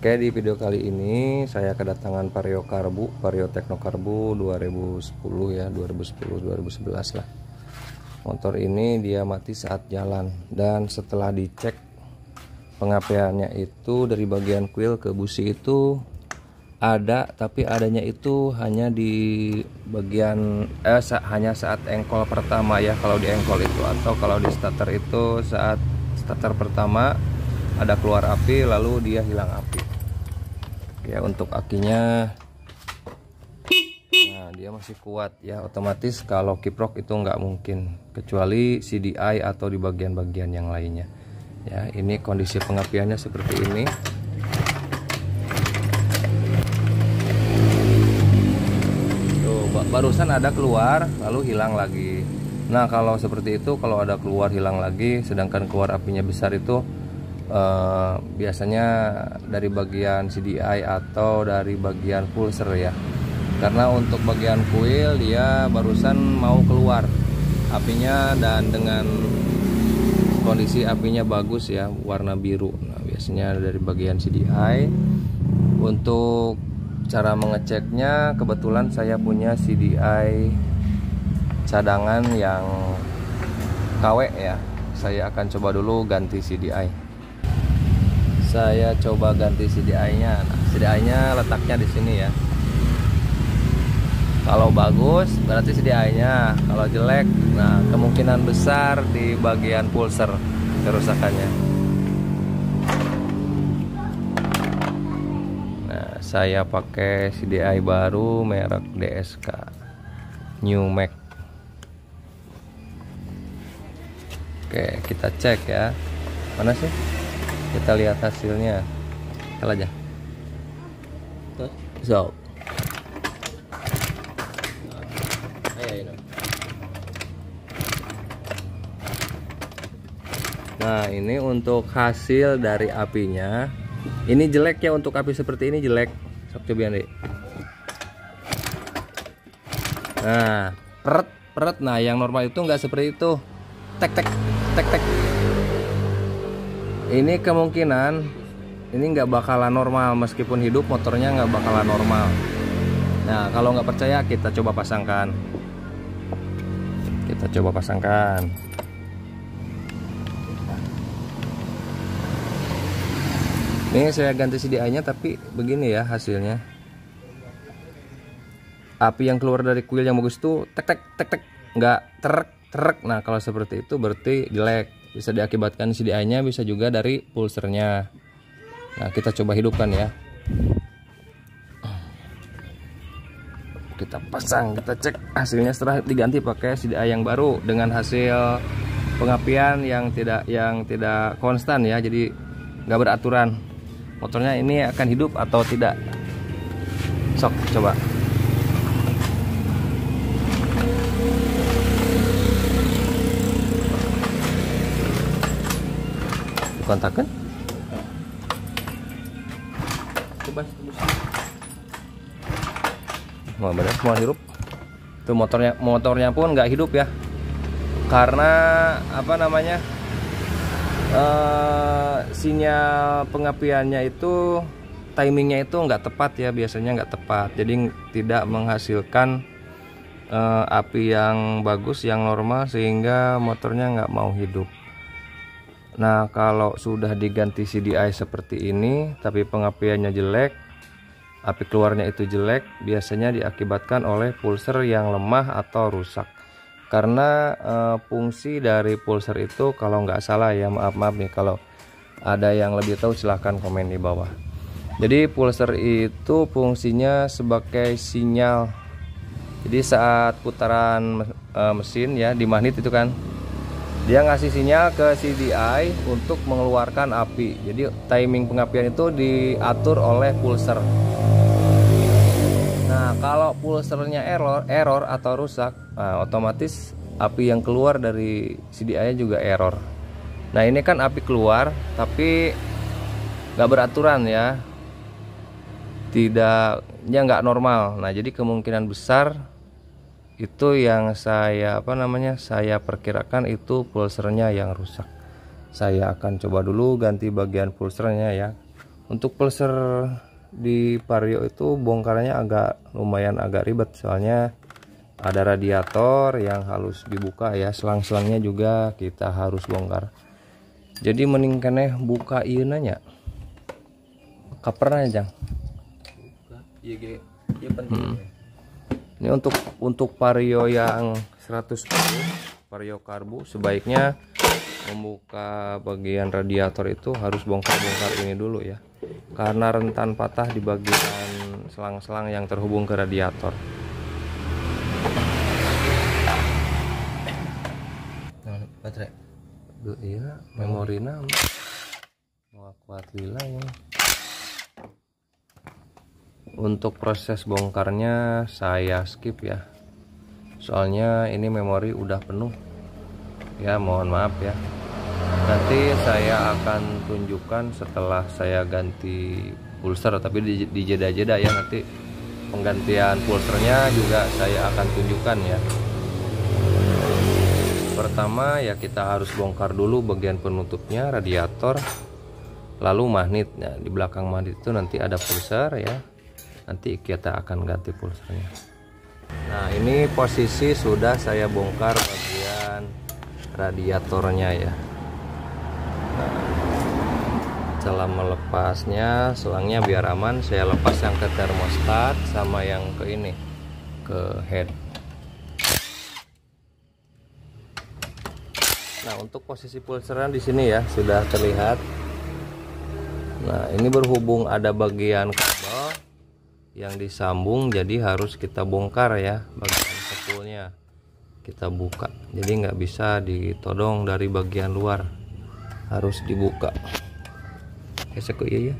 Oke, di video kali ini saya kedatangan Vario Tekno Karbu 2010 ya, 2011 lah. Motor ini dia mati saat jalan, dan setelah dicek pengapiannya itu dari bagian kuil ke busi itu ada, tapi adanya itu hanya di bagian hanya saat engkol pertama ya, kalau di engkol itu, atau kalau di starter itu saat starter pertama ada keluar api lalu dia hilang api ya. Untuk akinya, nah dia masih kuat ya, otomatis kalau kiprok itu nggak mungkin, kecuali CDI atau di bagian-bagian yang lainnya ya. Ini kondisi pengapiannya seperti ini. Tuh, barusan ada keluar lalu hilang lagi. Nah kalau seperti itu, kalau ada keluar hilang lagi sedangkan keluar apinya besar itu biasanya dari bagian CDI atau dari bagian pulser ya. Karena untuk bagian kuil dia barusan mau keluar apinya, dan dengan kondisi apinya bagus ya, warna biru. Nah, biasanya dari bagian CDI. Untuk cara mengeceknya, kebetulan saya punya CDI cadangan yang KW ya. Saya akan coba dulu ganti CDI. Saya coba ganti CDI-nya. Nah, CDI-nya letaknya di sini ya. Kalau bagus berarti CDI-nya, kalau jelek, nah kemungkinan besar di bagian pulser kerusakannya. Nah, saya pakai CDI baru merek DSK New Mac. Oke, kita cek ya. Mana sih? Kita lihat hasilnya. Kalau aja. So. Nah, ini untuk hasil dari apinya. Ini jelek ya, untuk api seperti ini jelek. Sok cobain deh. Nah, peret. Nah, yang normal itu nggak seperti itu. Tek. Ini kemungkinan ini nggak bakalan normal, meskipun hidup motornya nggak bakalan normal. Nah kalau nggak percaya kita coba pasangkan. Ini saya ganti CDI-nya, tapi begini ya hasilnya. Api yang keluar dari kuil yang bagus tuh tek, nggak terek. Nah kalau seperti itu berarti jelek. Bisa diakibatkan CDI-nya, bisa juga dari pulsernya. Nah kita coba hidupkan ya. Kita pasang, kita cek hasilnya setelah diganti pakai CDI yang baru dengan hasil pengapian yang tidak konstan ya, jadi nggak beraturan. Motornya ini akan hidup atau tidak? Sok coba. Kontakkan. Coba mau benar semua hidup. Tuh motornya pun nggak hidup ya, karena apa namanya, sinyal pengapiannya itu timingnya itu nggak tepat ya, biasanya nggak tepat, jadi tidak menghasilkan api yang bagus, yang normal, sehingga motornya nggak mau hidup. Nah kalau sudah diganti CDI seperti ini tapi pengapiannya jelek, api keluarnya itu jelek, biasanya diakibatkan oleh pulser yang lemah atau rusak. Karena fungsi dari pulser itu, kalau nggak salah ya, maaf nih kalau ada yang lebih tahu silahkan komen di bawah. Jadi pulser itu fungsinya sebagai sinyal. Jadi saat putaran mesin ya, di magnet itu kan, dia ngasih sinyal ke CDI untuk mengeluarkan api. Jadi timing pengapian itu diatur oleh pulser. Nah kalau pulsernya error atau rusak, nah, otomatis api yang keluar dari CDI juga error. Nah ini kan api keluar tapi nggak beraturan ya, nggak normal. Nah jadi kemungkinan besar itu yang saya perkirakan itu pulsernya yang rusak. Saya akan coba dulu ganti bagian pulsernya ya. Untuk pulser di Vario itu bongkarnya lumayan agak ribet, soalnya ada radiator yang harus dibuka ya, selang-selangnya juga kita harus bongkar. Jadi mending keneh buka ieu nanya kaperna Jang. Iya penting. Ini untuk Vario yang 110 Vario karbu, sebaiknya membuka bagian radiator itu harus bongkar-bongkar ini dulu ya, karena rentan patah di bagian selang-selang yang terhubung ke radiator. Baterai iya memorina mau kuat lila ya. Untuk proses bongkarnya saya skip ya, soalnya ini memori udah penuh ya, mohon maaf ya. Nanti saya akan tunjukkan setelah saya ganti pulser, tapi di jeda-jeda ya, nanti penggantian pulsernya juga saya akan tunjukkan ya. Pertama ya kita harus bongkar dulu bagian penutupnya, radiator, lalu magnet. Nah, di belakang magnet itu nanti ada pulser ya, nanti kita akan ganti pulsernya. Nah, ini posisi sudah saya bongkar bagian radiatornya ya. Nah, setelah melepasnya selangnya biar aman, saya lepas yang ke termostat sama yang ke ini, ke head. Nah, untuk posisi pulsernya di sini ya sudah terlihat. Nah, ini berhubung ada bagian kabel yang disambung, jadi harus kita bongkar ya, bagian sepulnya kita buka, jadi nggak bisa ditodong dari bagian luar, harus dibuka. Esek iya ya,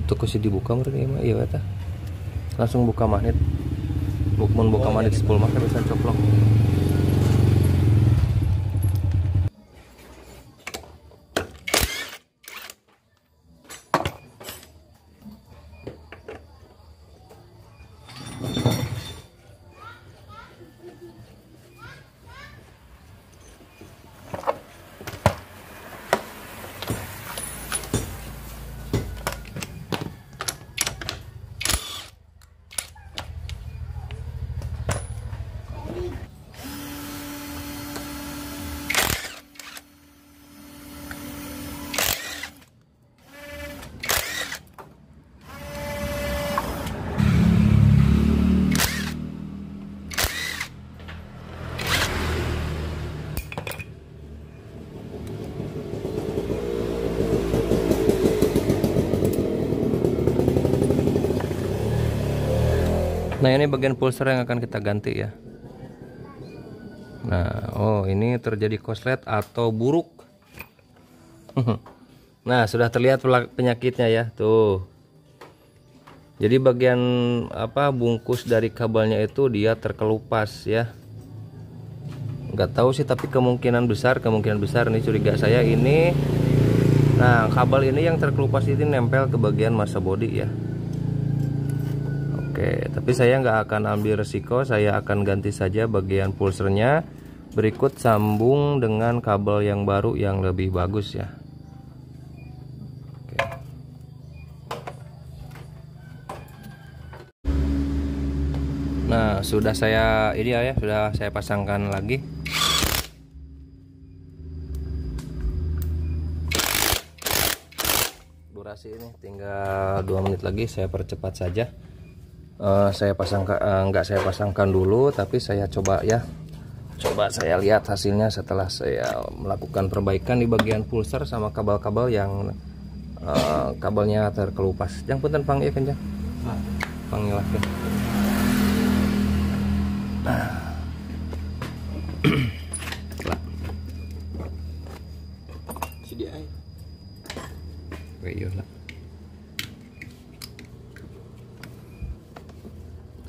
untuk kasih dibuka mereka iya kata langsung buka magnet, buka magnet sepul mah bisa coplok. Nah, ini bagian pulser yang akan kita ganti ya. Nah, oh ini terjadi korslet atau buruk. Nah, sudah terlihat penyakitnya ya, tuh. Jadi bagian bungkus dari kabelnya itu dia terkelupas ya. Nggak tahu sih, tapi kemungkinan besar ini curiga saya ini. Nah, kabel ini yang terkelupas ini nempel ke bagian masa bodi ya. Oke, tapi saya nggak akan ambil resiko, saya akan ganti saja bagian pulsernya, berikut sambung dengan kabel yang baru yang lebih bagus ya. Oke. Nah, sudah saya sudah saya pasangkan lagi. Durasi ini tinggal 2 menit lagi, saya percepat saja. Saya pasangkan nggak saya pasangkan dulu, tapi saya coba saya lihat hasilnya setelah saya melakukan perbaikan di bagian pulser sama kabel-kabel yang kabelnya terkelupas. Yang punten pang ieu kan Jang? Pangilah ya. CDI. Iya lah.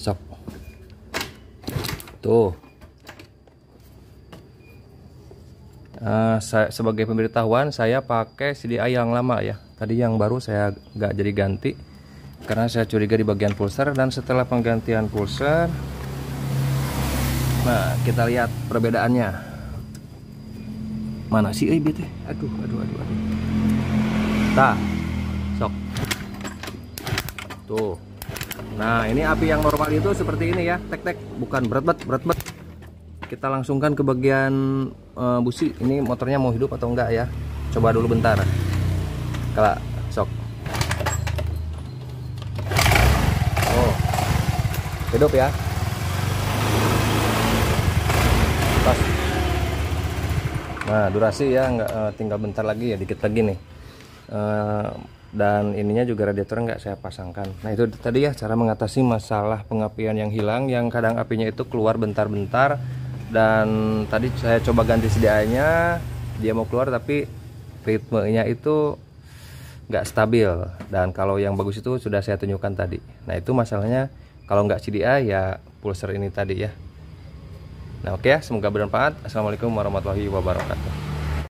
Sok. Tuh. Sebagai pemberitahuan, saya pakai CDI yang lama ya. Tadi yang baru saya nggak jadi ganti karena saya curiga di bagian pulser. Dan setelah penggantian pulser, nah kita lihat perbedaannya. Mana sih BT? Aduh. Tah, sok. Tuh. Nah, ini api yang normal itu seperti ini ya, tek-tek, bukan berat-berat. Kita langsungkan ke bagian busi. Ini motornya mau hidup atau enggak ya? Coba dulu bentar. Kala, sok. Oh, hidup ya. Pas. Nah, durasi ya, nggak tinggal bentar lagi ya, dikit lagi nih. Dan ininya juga radiator nggak saya pasangkan. Nah, itu tadi ya cara mengatasi masalah pengapian yang hilang, yang kadang apinya itu keluar bentar-bentar. Dan tadi saya coba ganti CDI-nya, dia mau keluar tapi ritmenya itu nggak stabil. Dan kalau yang bagus itu sudah saya tunjukkan tadi. Nah, itu masalahnya kalau nggak CDI ya pulser ini tadi ya. Nah, oke ya, semoga bermanfaat. Assalamualaikum warahmatullahi wabarakatuh.